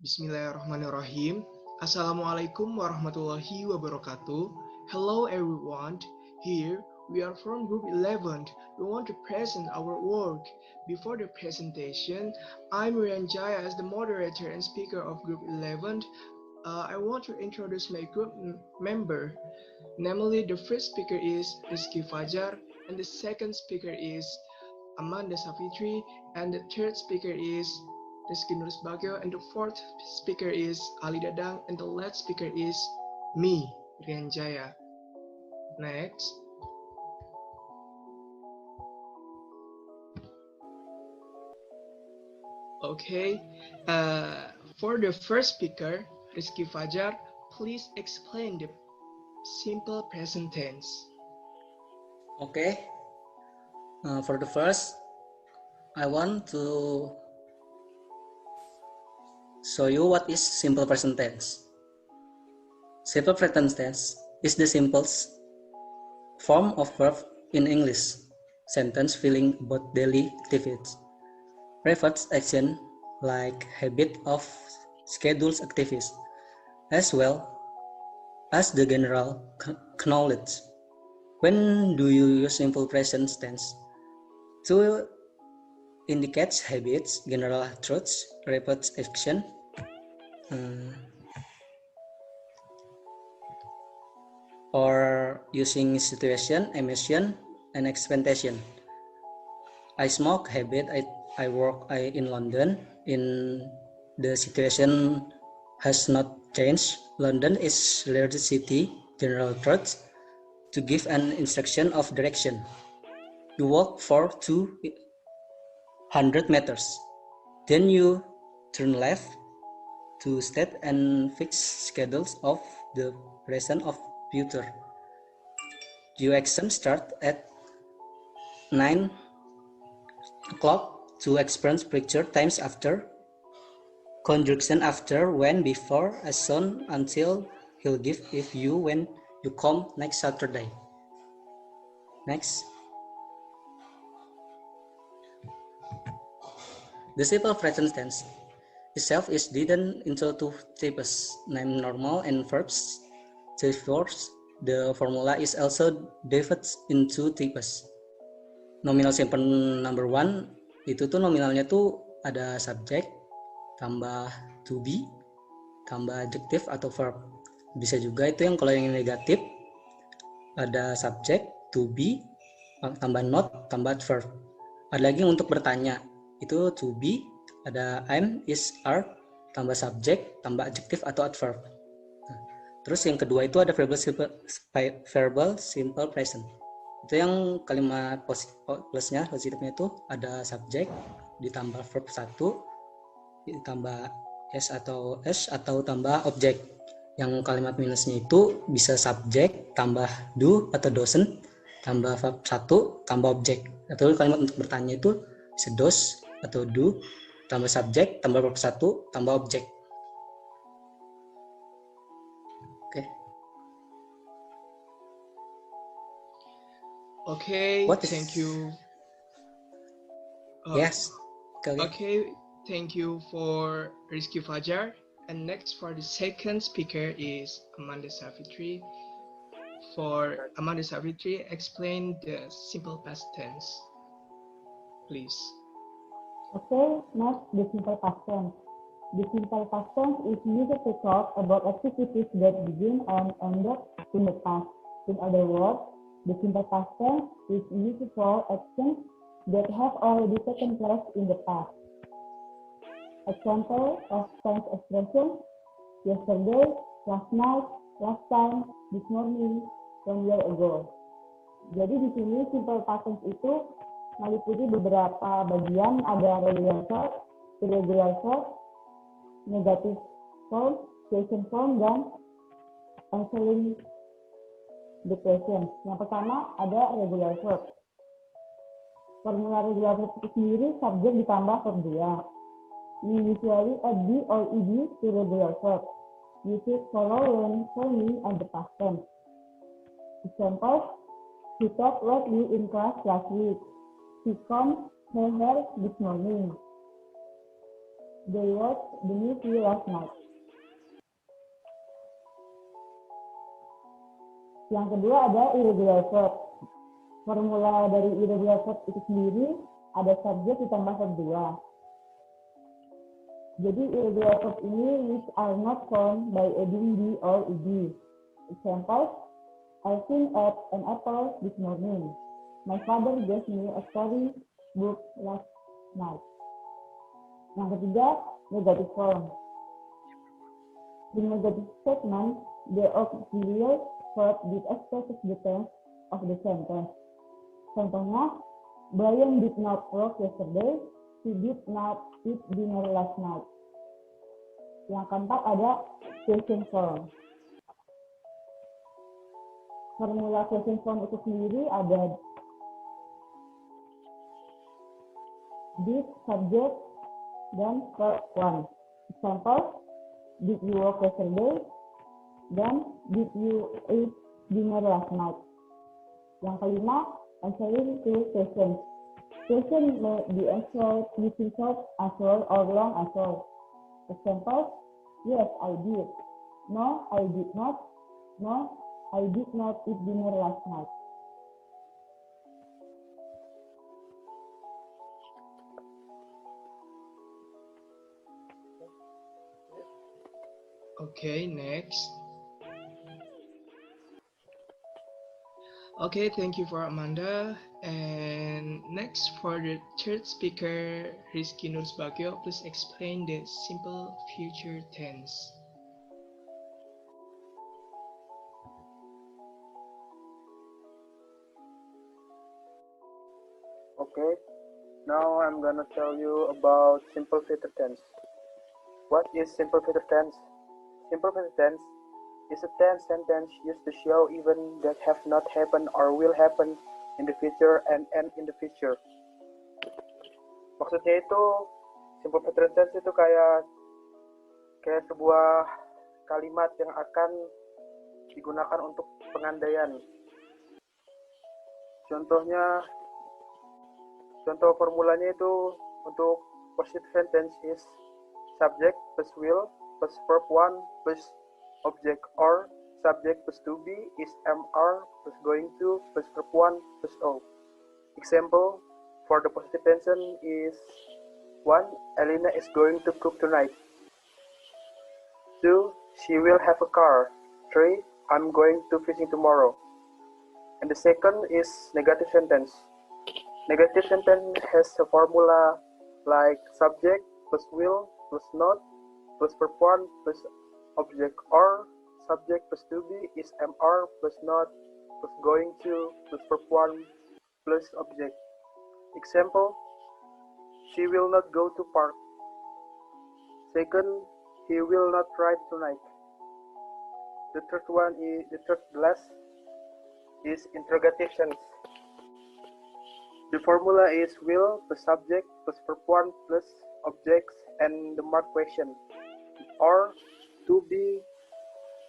Bismillahirrahmanirrahim. Assalamualaikum warahmatullahi wabarakatuh. Hello everyone. Here we are from Group 11. We want to present our work. Before the presentation, I'm Rian Jaya as the moderator and speaker of Group 11. I want to introduce my group member. Namely, the first speaker is Rizky Fajar, and the second speaker is Amanda Safitri, and the third speaker is Rizky Nurus Bagio, and the fourth speaker is Ali Dadang, and the last speaker is me, Rian Jaya. Next. Okay, for the first speaker, Rizky Fajar, please explain the simple present tense. Okay, for the first, I want to show you what is simple present tense. Simple present tense is the simplest form of verb in English sentence feeling about daily activities. Refers action like habit of schedules activities, as well as the general knowledge. When do you use simple present tense? To indicate habits, general truths, repeat action, or using situation, emotion, and expectation. I smoke habit. I work in London. In the situation has not changed. London is largest city. General truth to give an instruction of direction. You walk for 200 meters. Then you turn left to state and fix schedules of the present of future. Your action start at 9 o'clock to experience picture times after, conjunction after, when, before, as soon, until, he'll give if you, when you come next Saturday. Next. The simple present tense itself is divided into two types, named normal and verbs. Therefore, the formula is also divided into types. Nominal simple number one itu tuh nominalnya tuh ada subjek tambah to be tambah adjective atau verb. Bisa juga itu yang kalau yang negatif ada subjek to be tambah not tambah verb. Ada lagi untuk bertanya itu to be ada am, is, are tambah subjek tambah adjective atau adverb. Terus yang kedua itu ada verbal simple present. Itu yang kalimat plusnya positifnya itu ada subjek ditambah verb 1 ditambah s atau tambah objek. Yang kalimat minusnya itu bisa subjek tambah do atau doesn't tambah verb 1 tambah objek. Atau kalimat untuk bertanya itu bisa does atau do tambah subjek tambah verb 1 tambah objek. Okay, thank you. Yes. Okay, thank you for Rizky Fajar. And next for the second speaker is Amanda Safitri. For Amanda Safitri, explain the simple past tense, please. Okay, next the simple past tense. The simple past tense is used to talk about activities that begin and ended in the past. In other words, the simple past tense is used for actions that have already taken place in the past. Example of tense expression: yesterday, last night, last time, this morning, 1 year ago. Jadi di sini simple past tense itu meliputi beberapa bagian, ada regular verb, irregular verb, negative form, question form, dan answering the question. Yang pertama ada regular verb. Formula regular verb itu sendiri subjek ditambah verb 2. We usually add be or ed to regular verb. Use it follow when forming and the past tense. Example: he talked loudly in class last week. He combed her hair this morning. They watched the movie last night. Yang kedua ada irregular verb. Formula dari irregular verb itu sendiri ada subjek ditambah verb 2. Jadi irregular verb ini which are not formed by adding d or ed. Examples: I think at an apple this morning. My father gave me a story book last night. Yang ketiga, negative form. In negative statement, the auxiliary verb expresses the tense of the sentence. Contohnya, Brian did not work yesterday. He did not eat dinner last night. Yang keempat ada question form. Formula question form itu sendiri ada did, subject, dan verb 1. Example, did you work yesterday? Dan did you eat dinner last night? Yang kelima, answering to questions. Question may be answered using short answer or long answer. Example, yes, I did. No, I did not. No, I did not eat dinner last night. Okay, next. Okay, thank you for Amanda. And next for the third speaker, Rizky Nursbagio, please explain the simple future tense. Okay, now I'm gonna tell you about simple future tense. What is simple future tense? Simple future tense is a tense sentence used to show events that have not happened or will happen in the future and end in the future. Maksudnya itu, simple future tense itu kayak sebuah kalimat yang akan digunakan untuk pengandaian. Contoh formulanya itu untuk positive sentence is subject plus will plus verb 1 plus object, or subject plus to be is mr plus going to plus verb 1 plus o. Example for the positive tense is 1. Elena is going to cook tonight. 2. She will have a car. 3. I'm going to fishing tomorrow. And the second is negative sentence. Negative sentence has a formula like subject plus will plus not plus verb 1 plus object, or subject plus to be is mr plus not plus going to plus verb 1 plus object. Example, she will not go to park. Second, he will not ride tonight. The third last is interrogative sense. The formula is will plus subject plus verb 1 plus objects and the mark question, or to be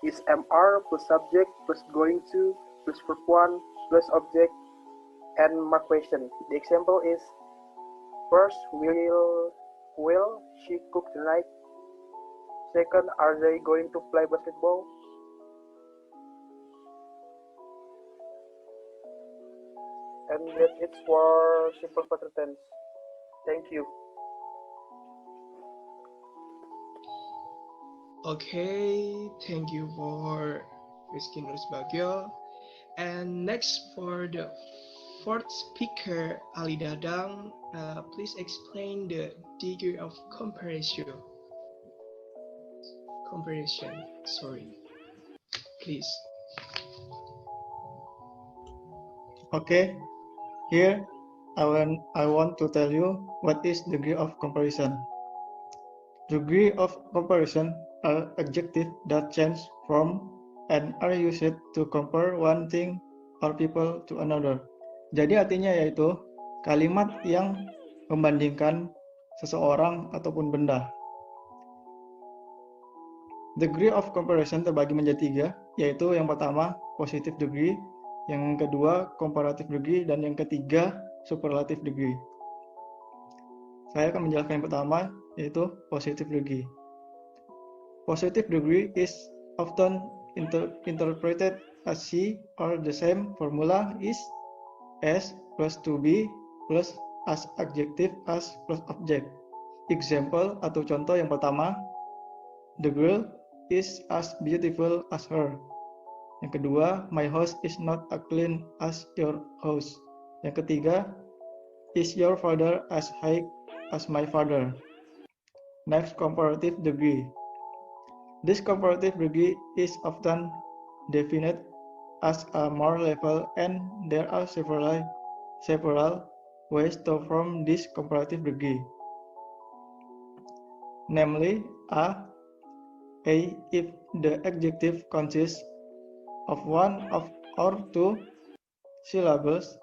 is mr plus subject plus going to plus verb 1 plus object and mark question. The example is, first, will she cook tonight? Second, are they going to play basketball? And that's it for simple future tense. Thank you. Okay, thank you for Rizky Nursbagio. And next for the fourth speaker, Ali Dadang, please explain the degree of comparison. Please. Okay, here I want to tell you what is degree of comparison. Degree of comparison are adjectives that change form and are used to compare one thing or people to another. Jadi artinya yaitu kalimat yang membandingkan seseorang ataupun benda. Degree of comparison terbagi menjadi 3, yaitu yang pertama positive degree, yang kedua comparative degree, dan yang ketiga superlative degree. Saya akan menjelaskan yang pertama, yaitu positive degree. Positive degree is often interpreted as C, or the same formula is S plus 2B plus as adjective as plus object. Example atau contoh yang pertama, the girl is as beautiful as her. Yang kedua, my house is not as clean as your house. Yang ketiga, is your father as high as my father? Next, comparative degree. This comparative degree is often defined as a more level, and there are several ways to form this comparative degree. Namely, A, if the adjective consists of one of or two syllables,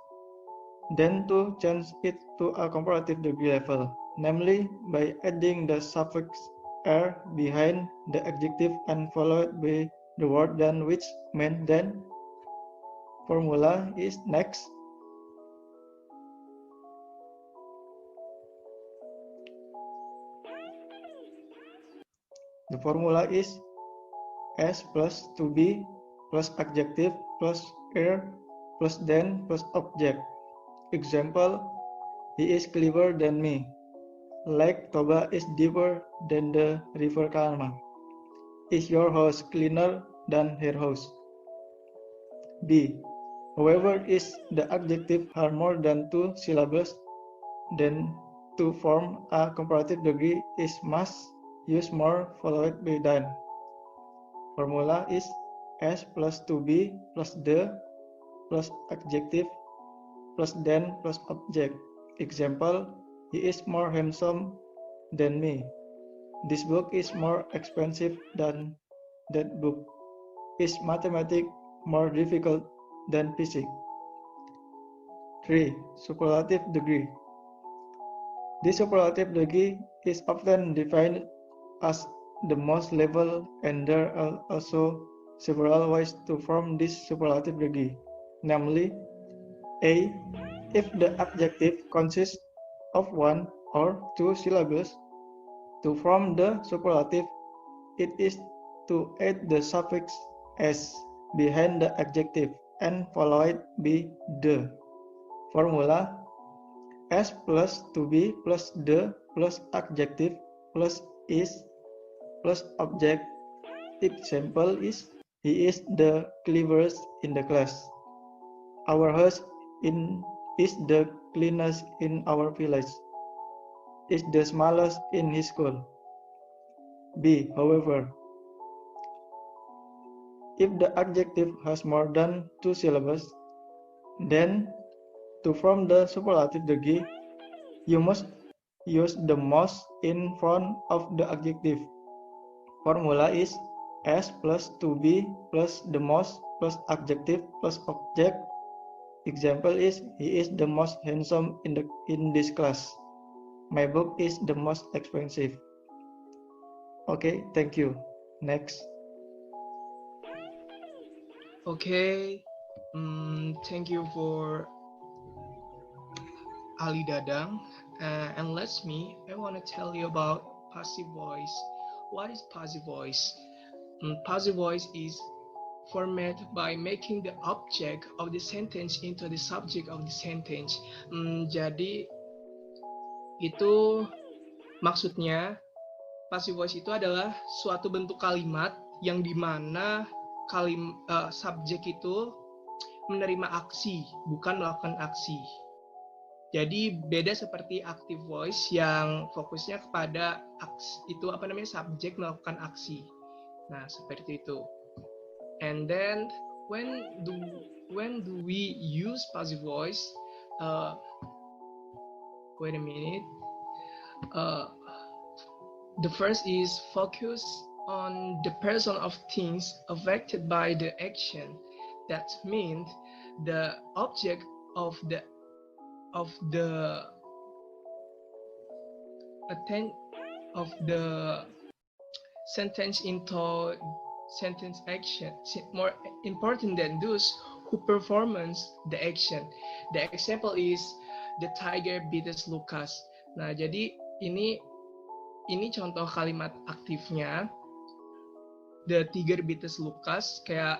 then to change it to a comparative degree level, namely by adding the suffix "er" behind the adjective and followed by the word "than," which meant "then." Formula is next. The formula is S plus 2B plus adjective plus "er" plus "then" plus object. Example, he is clever than me. Lake Toba is deeper than the river Kalama. Is your house cleaner than her house? B. However, is the adjective has more than two syllables, then to form a comparative degree is must use more followed by than. Formula is S plus 2B plus the plus adjective plus then plus object. Example, he is more handsome than me. This book is more expensive than that book. Is mathematics more difficult than physics? 3. Superlative degree. This superlative degree is often defined as the most level, and there are also several ways to form this superlative degree. Namely, A, if the adjective consists of one or two syllables. To form the superlative, it is to add the suffix "s" behind the adjective and followed by the. Formula: S plus 2B plus the plus adjective plus is plus object. Example is, he is the cleverest in the class. Our house is the cleanest in our village. Is the smallest in his school. B. However, if the adjective has more than two syllables, then to form the superlative degree, you must use the most in front of the adjective. Formula is S plus 2B plus the most plus adjective plus object. Example is, he is the most handsome in this class. My book is the most expensive. Okay, thank you. Next. Okay, thank you for Ali Dadang. And I want to tell you about passive voice. What is passive voice? Passive voice is format by making the object of the sentence into the subject of the sentence. Jadi itu maksudnya passive voice itu adalah suatu bentuk kalimat yang dimana subjek itu menerima aksi, bukan melakukan aksi. Jadi beda seperti active voice yang fokusnya kepada subjek melakukan aksi. Nah, seperti itu. And then when do we use passive voice? Wait a minute. The first is focus on the person of things affected by the action. That means the object of the sentence into sentence action more important than those who performance the action. The example is the tiger beats Lucas. Nah, jadi ini ini contoh kalimat aktifnya. The tiger bites Lucas, kayak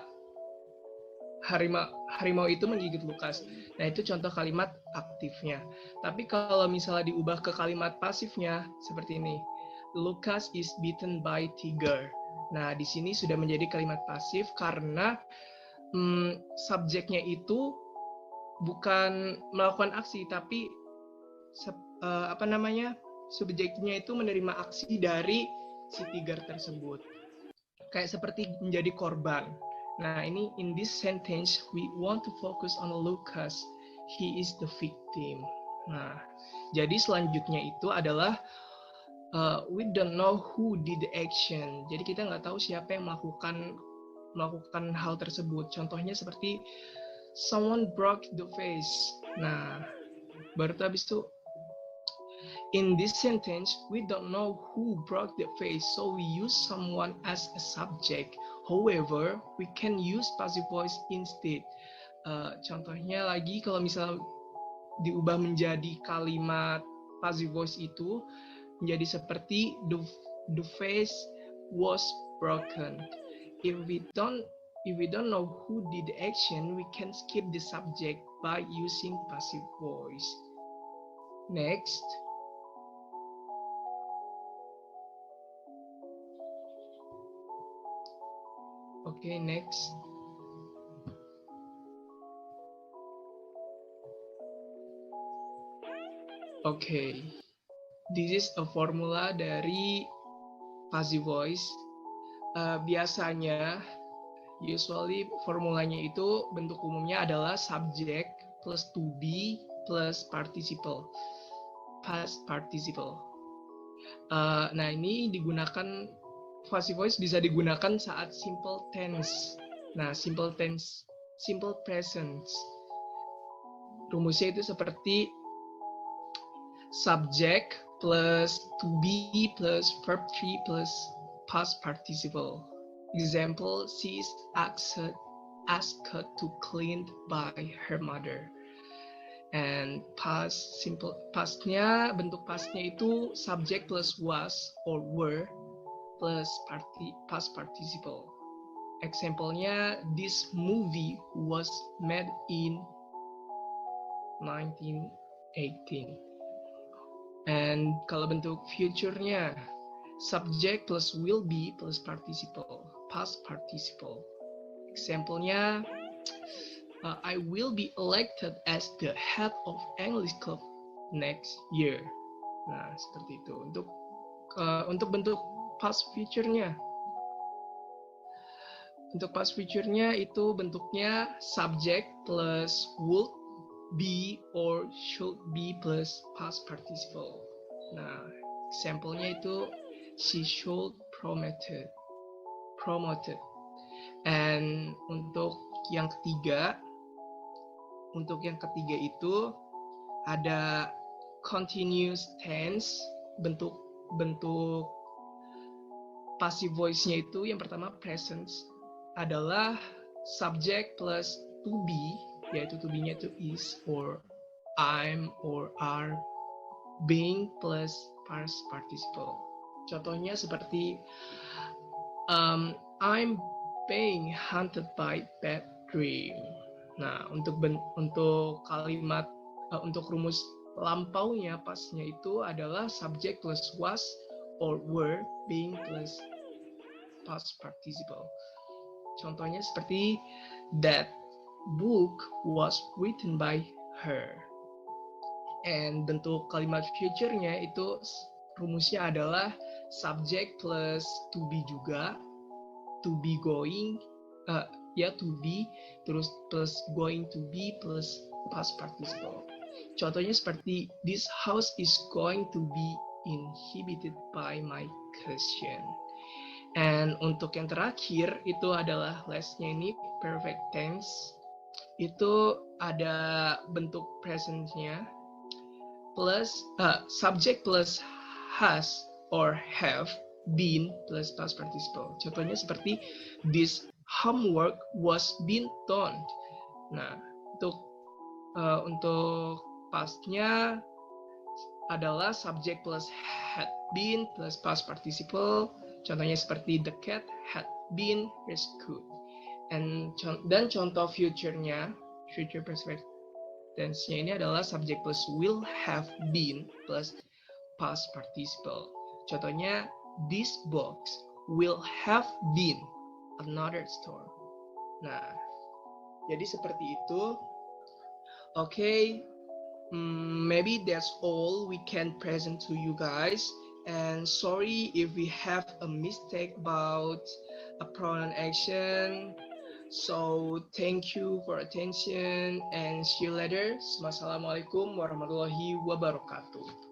harimau itu menggigit Lukas. Nah, itu contoh kalimat aktifnya. Tapi kalau misalnya diubah ke kalimat pasifnya seperti ini. Lucas is bitten by tiger. Nah, di sini sudah menjadi kalimat pasif karena subjeknya itu bukan melakukan aksi, tapi subjeknya itu menerima aksi dari si tiger tersebut. Kayak seperti menjadi korban. Nah, ini in this sentence we want to focus on Lucas. He is the victim. Nah, jadi selanjutnya itu adalah we don't know who did the action. Jadi kita nggak tahu siapa yang melakukan hal tersebut. Contohnya seperti someone broke the vase. Nah, baru habis itu in this sentence, we don't know who broke the vase, so we use someone as a subject. However, we can use passive voice instead. Contohnya lagi, kalau misalnya diubah menjadi kalimat passive voice itu menjadi seperti the vase was broken. If we don't know who did the action, we can skip the subject by using passive voice. Next. Okay, next. Okay, this is a formula dari passive voice. Biasanya, usually formulanya itu bentuk umumnya adalah subject plus to be plus participle. Past participle. Nah, ini digunakan passive voice bisa digunakan saat simple tense. Nah, simple present. Rumusnya itu seperti subject plus to be plus verb 3 plus past participle. Example, she is asked to clean by her mother. And pastnya, bentuk pastnya itu subject plus was or were plus past participle. Example-nya, this movie was made in 1918. And kalau bentuk future-nya, subject plus will be plus participle, past participle. Example-nya, I will be elected as the head of English club next year. Nah, seperti itu. Untuk bentuk past future-nya. Untuk past future-nya itu bentuknya subject plus would be or should be plus past participle. Nah, example-nya itu she should promoted. And untuk yang ketiga itu ada continuous tense. Bentuk passive voice-nya itu yang pertama present adalah subject plus to be, yaitu to be-nya itu is or I'm or are, being plus past participle. Contohnya seperti I'm being haunted by bad dream. Nah, untuk kalimat untuk rumus lampaunya pasnya itu adalah subject plus was or were, being plus past participle. Contohnya seperti that book was written by her. And bentuk kalimat future-nya itu rumusnya adalah subject plus to be juga, to be going, to be, terus plus going to be plus past participle. Contohnya seperti this house is going to be inhabited by my Christian. And untuk yang terakhir itu adalah lastnya ini perfect tense. Itu ada bentuk presentnya plus subject plus has or have been plus past participle. Contohnya seperti this homework was been done. Nah, untuk pastnya adalah subject plus had been plus past participle. Contohnya seperti the cat had been rescued. Dan contoh future-nya, future perfect tense-nya ini adalah subject plus will have been plus past participle. Contohnya, this box will have been another store. Nah, jadi seperti itu. Okay, maybe that's all we can present to you guys. And sorry if we have a mistake about a pronunciation. So thank you for attention and see you later. Wassalamualaikum warahmatullahi wabarakatuh.